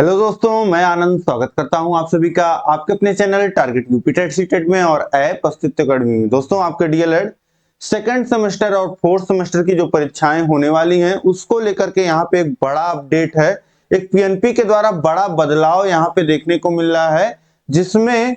Hello दोस्तों, मैं आनंद स्वागत करता हूं आप सभी का आपके अपने channel target UP TET CTET में और ऐप अस्तित्व अकेडमी में। दोस्तों, आपके डीएलएड सेकंड सेमेस्टर और फोर्थ सेमेस्टर की जो परीक्षाएं होने वाली हैं उसको लेकर के यहाँ पे एक बड़ा अपडेट है। एक पीएनपी के द्वारा बड़ा बदलाव यहाँ पे देखने को मिल रहा है, जिसमें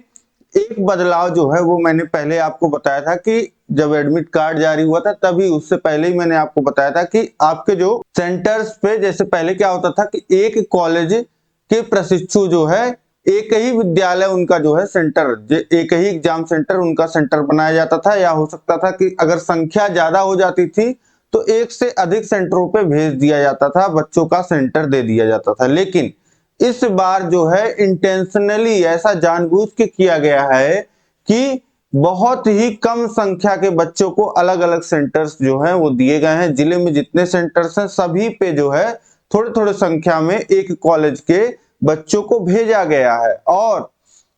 एक बदलाव जो है वो मैंने पहले आपको बताया था कि जब एडमिट कार्ड जारी हुआ था तभी उससे पहले ही मैंने आपको बताया था कि आपके जो सेंटर्स पे, जैसे पहले क्या होता था कि एक कॉलेज के प्रशिक्षु जो है एक ही विद्यालय उनका जो है सेंटर, एक ही एग्जाम सेंटर उनका सेंटर बनाया जाता था, या हो सकता था कि अगर संख्या ज्यादा हो जाती थी तो एक से अधिक सेंटरों पे भेज दिया जाता था, बच्चों का सेंटर दे दिया जाता था। लेकिन इस बार जो है इंटेंशनली ऐसा जानबूझ के किया गया है कि बहुत ही कम संख्या के बच्चों को अलग अलग सेंटर्स जो हैं वो दिए गए हैं। जिले में जितने सेंटर्स हैं सभी पे जो है थोड़े थोड़े संख्या में एक कॉलेज के बच्चों को भेजा गया है, और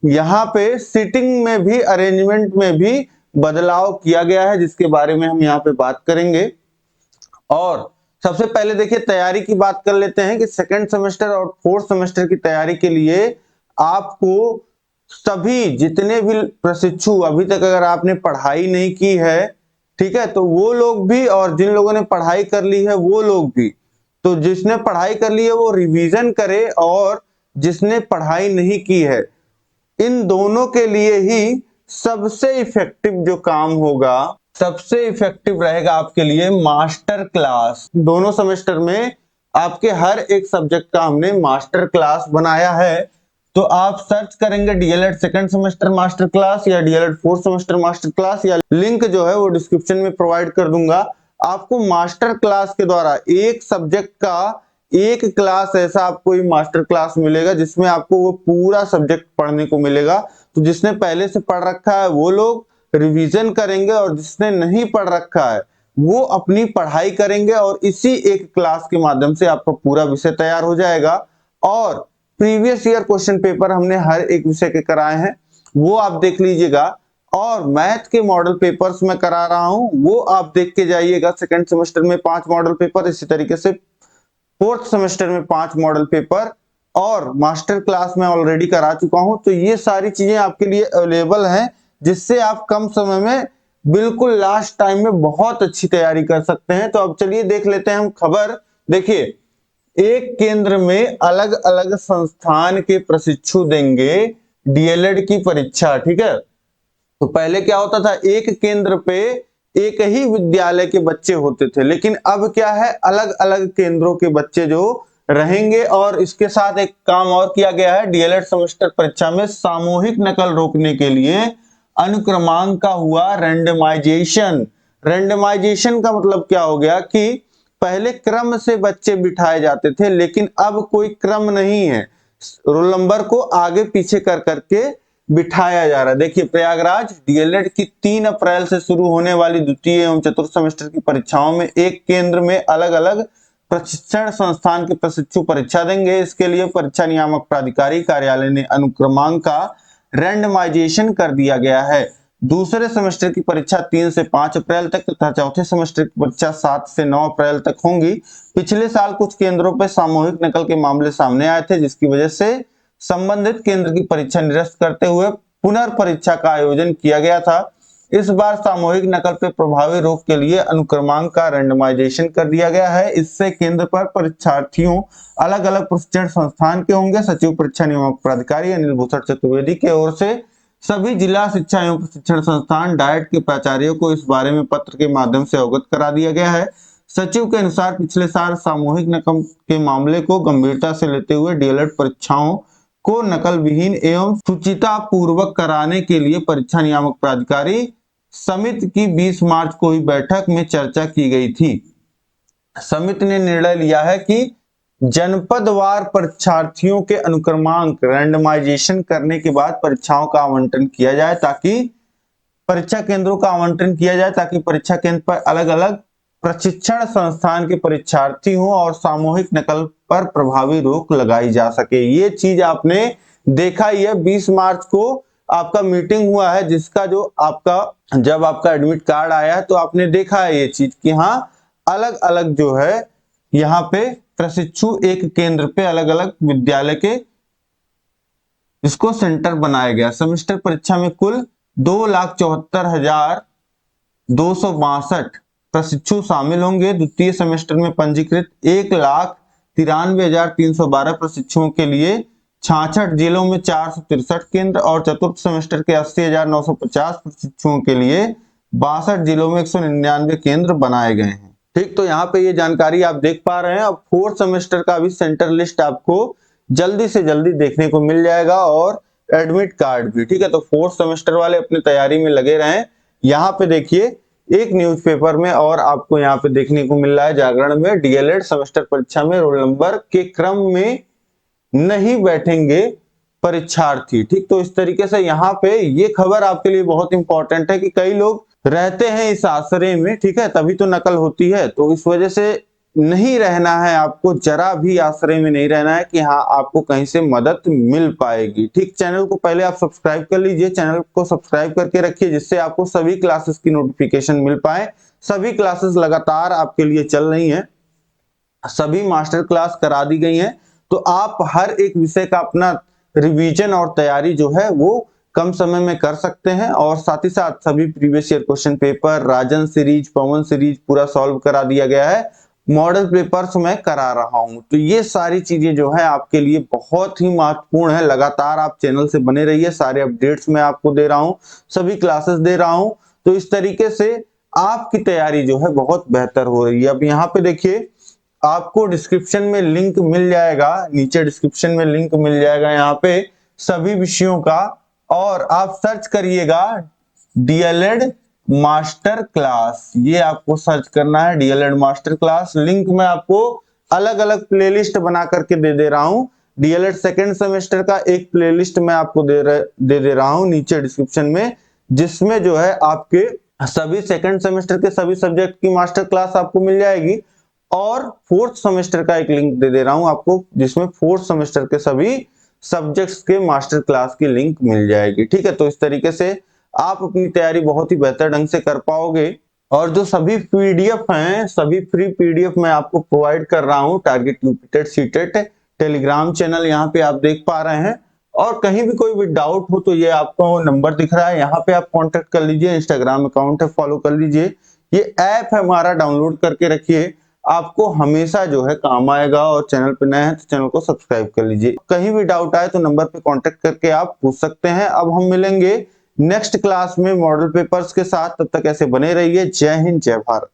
यहाँ पे सीटिंग में भी, अरेंजमेंट में भी बदलाव किया गया है, जिसके बारे में हम यहाँ पे बात करेंगे। और सबसे पहले देखिए तैयारी की बात कर लेते हैं कि सेकंड सेमेस्टर और फोर्थ सेमेस्टर की तैयारी के लिए आपको सभी जितने भी प्रशिक्षु अभी तक अगर आपने पढ़ाई नहीं की है, ठीक है, तो वो लोग भी, और जिन लोगों ने पढ़ाई कर ली है वो लोग भी। तो जिसने पढ़ाई कर ली है वो रिवीजन करे, और जिसने पढ़ाई नहीं की है इन दोनों के लिए ही सबसे इफेक्टिव जो काम होगा, सबसे इफेक्टिव रहेगा आपके लिए मास्टर क्लास। दोनों सेमेस्टर में आपके हर एक सब्जेक्ट का हमने मास्टर क्लास बनाया है। तो आप सर्च करेंगे DElEd second semester master class या DElEd fourth semester master class, या लिंक जो है वो डिस्क्रिप्शन में प्रोवाइड कर दूंगा। आपको मास्टर क्लास के द्वारा एक सब्जेक्ट का एक क्लास ऐसा आपको ही मास्टर क्लास मिलेगा जिसमें आपको वो पूरा सब्जेक्ट पढ़ने को मिलेगा। तो जिसने पहले से पढ़ रखा है वो लोग रिवीजन करेंगे, और जिसने नहीं पढ़ रखा है वो अपनी पढ़ाई करेंगे, और इसी एक क्लास के माध्यम से आपका पूरा विषय तैयार हो जाएगा। और प्रीवियस ईयर क्वेश्चन पेपर हमने हर एक विषय के कराए हैं, वो आप देख लीजिएगा। और मैथ के मॉडल पेपर्स मैं करा रहा हूं, वो आप देख के जाइएगा। सेकंड सेमेस्टर में 5 मॉडल पेपर, इसी तरीके से फोर्थ सेमेस्टर में 5 मॉडल पेपर, और मास्टर क्लास में ऑलरेडी करा चुका हूं। तो ये सारी चीजें आपके लिए अवेलेबल हैं, जिससे आप कम समय में बिल्कुल लास्ट टाइम में बहुत अच्छी तैयारी कर सकते हैं। तो अब चलिए देख लेते हैं हम खबर। देखिए, एक केंद्र में अलग अलग संस्थान के प्रशिक्षु देंगे डीएलएड की परीक्षा, ठीक है। तो पहले क्या होता था, एक केंद्र पे एक ही विद्यालय के बच्चे होते थे, लेकिन अब क्या है, अलग अलग केंद्रों के बच्चे जो रहेंगे। और इसके साथ एक काम और किया गया है, डीएलएड सेमेस्टर परीक्षा में सामूहिक नकल रोकने के लिए अनुक्रमांक का हुआ रैंडमाइजेशन। रैंडमाइजेशन का मतलब क्या हो गया कि पहले क्रम से बच्चे बिठाए जाते थे, लेकिन अब कोई क्रम नहीं है, रोल नंबर को आगे पीछे कर करके बिठाया जा रहा है। देखिए, प्रयागराज डीएलएड की 3 अप्रैल से शुरू होने वाली द्वितीय एवं चतुर्थ सेमेस्टर की परीक्षाओं में एक केंद्र में अलग अलग प्रशिक्षण संस्थान के प्रशिक्षु परीक्षा देंगे। इसके लिए परीक्षा नियामक प्राधिकारी कार्यालय ने अनुक्रमांक का रैंडमाइजेशन कर दिया गया है। दूसरे सेमेस्टर की परीक्षा 3 से 5 अप्रैल तक तथा चौथे सेमेस्टर की परीक्षा 7 से 9 अप्रैल तक होंगी। पिछले साल कुछ केंद्रों पर सामूहिक नकल के मामले सामने आए थे, जिसकी वजह से संबंधित केंद्र की परीक्षा निरस्त करते हुए पुनर्परीक्षा का आयोजन किया गया था। इस बार सामूहिक नकल पर प्रभावी रोक के लिए अनुक्रमांक का रैंडमाइजेशन कर दिया गया है। इससे केंद्र पर परीक्षार्थियों अलग अलग प्रशिक्षण संस्थान के होंगे। सचिव परीक्षा नियामक प्राधिकारी अनिल भूषण चतुर्वेदी की ओर से सभी जिला शिक्षा एवं प्रशिक्षण संस्थान डाइट के प्राचार्यों को इस बारे में पत्र के माध्यम से अवगत करा दिया गया है। सचिव के अनुसार पिछले साल सामूहिक नकल के मामले को गंभीरता से लेते हुए डीएलएड परीक्षाओं को नकल विहीन एवं सुचिता पूर्वक कराने के लिए परीक्षा नियामक प्राधिकारी समिति की 20 मार्च को हुई बैठक में चर्चा की गई थी। समिति ने निर्णय लिया है कि जनपदवार परीक्षार्थियों के अनुक्रमांक रैंडमाइजेशन करने के बाद परीक्षाओं का आवंटन किया जाए, ताकि परीक्षा केंद्रों का आवंटन किया जाए ताकि परीक्षा केंद्र पर अलग अलग प्रशिक्षण संस्थान के परीक्षार्थी हों और सामूहिक नकल पर प्रभावी रोक लगाई जा सके। ये चीज आपने देखा ही है, 20 मार्च को आपका मीटिंग हुआ है, जिसका जो आपका जब आपका एडमिट कार्ड आया है तो आपने देखा है ये चीज कि हाँ अलग अलग जो है यहाँ पे प्रशिक्षु एक केंद्र पे अलग अलग विद्यालय के इसको सेंटर बनाया गया। सेमेस्टर परीक्षा में कुल 2,74,262 प्रशिक्षु शामिल होंगे। द्वितीय सेमेस्टर में पंजीकृत 1,93,312 प्रशिक्षुओं के लिए 66 जिलों में 463 केंद्र और चतुर्थ सेमेस्टर के 80,950 प्रशिक्षुओं के लिए 62 जिलों में 199 केंद्र बनाए गए हैं। ठीक, तो यहाँ पे ये जानकारी आप देख पा रहे हैं। अब फोर्थ सेमेस्टर का भी सेंटर लिस्ट आपको जल्दी से जल्दी देखने को मिल जाएगा और एडमिट कार्ड भी। ठीक है, तो फोर्थ सेमेस्टर वाले अपनी तैयारी में लगे रहें। यहाँ पे देखिए एक न्यूज़पेपर में और आपको यहाँ पे देखने को मिल रहा है जागरण में, डीएलएड सेमेस्टर परीक्षा में रोल नंबर के क्रम में नहीं बैठेंगे परीक्षार्थी। ठीक, तो इस तरीके से यहाँ पे ये खबर आपके लिए बहुत इंपॉर्टेंट है कि कई लोग रहते हैं इस आश्रय में, ठीक है, तभी तो नकल होती है। तो इस वजह से नहीं रहना है आपको, जरा भी आश्रय में नहीं रहना है कि हाँ आपको कहीं से मदद मिल पाएगी। ठीक, चैनल को पहले आप सब्सक्राइब कर लीजिए, चैनल को सब्सक्राइब करके रखिए जिससे आपको सभी क्लासेस की नोटिफिकेशन मिल पाए। सभी क्लासेस लगातार आपके लिए चल रही हैं, सभी मास्टर क्लास करा दी गई हैं, तो आप हर एक विषय का अपना रिवीजन और तैयारी जो है वो कम समय में कर सकते हैं। और साथ ही साथ सभी प्रीवियस ईयर क्वेश्चन पेपर, राजन सीरीज, पवन सीरीज पूरा सॉल्व करा दिया गया है। मॉडल पेपर्स मैं करा रहा हूं, तो ये सारी चीजें जो है आपके लिए बहुत ही महत्वपूर्ण है। लगातार आप चैनल से बने रहिए, सारे अपडेट्स मैं आपको दे रहा हूं, सभी क्लासेस दे रहा हूं, तो इस तरीके से आपकी तैयारी जो है बहुत बेहतर हो रही है। अब यहाँ पे देखिए आपको डिस्क्रिप्शन में लिंक मिल जाएगा, नीचे डिस्क्रिप्शन में लिंक मिल जाएगा यहाँ पे सभी विषयों का, और आप सर्च करिएगा डीएलएड मास्टर क्लास, ये आपको सर्च करना है डीएलएड मास्टर क्लास। लिंक मैं आपको अलग अलग प्लेलिस्ट बना करके दे रहा हूं। डीएलएड सेकंड सेमेस्टर का एक प्लेलिस्ट मैं आपको दे रहा हूं नीचे डिस्क्रिप्शन में, जिसमें जो है आपके सभी सेकंड सेमेस्टर के सभी सब्जेक्ट की मास्टर क्लास आपको मिल जाएगी। और फोर्थ सेमेस्टर का एक लिंक दे रहा हूं आपको, जिसमें फोर्थ सेमेस्टर के सभी सब्जेक्ट्स के मास्टर क्लास की लिंक मिल जाएगी। ठीक है, तो इस तरीके से आप अपनी तैयारी बहुत ही बेहतर ढंग से कर पाओगे। और जो सभी पीडीएफ हैं, सभी फ्री पीडीएफ मैं आपको प्रोवाइड कर रहा हूं target UPTET CTET Telegram channel यहाँ पे आप देख पा रहे हैं। और कहीं भी कोई भी डाउट हो तो ये आपको नंबर दिख रहा है, यहाँ पे आप कांटेक्ट कर लीजिए, इंस्टाग्राम अकाउंट है फॉलो कर लीजिए, ये ऐप है हमारा, डाउनलोड करके रखिए, आपको हमेशा जो है काम आएगा। और चैनल पे नए हैं तो चैनल को सब्सक्राइब कर लीजिए। कहीं भी डाउट आए तो नंबर पे कांटेक्ट करके आप पूछ सकते हैं। अब हम मिलेंगे नेक्स्ट क्लास में मॉडल पेपर्स के साथ, तब तक ऐसे बने रहिए। जय हिंद, जय भारत।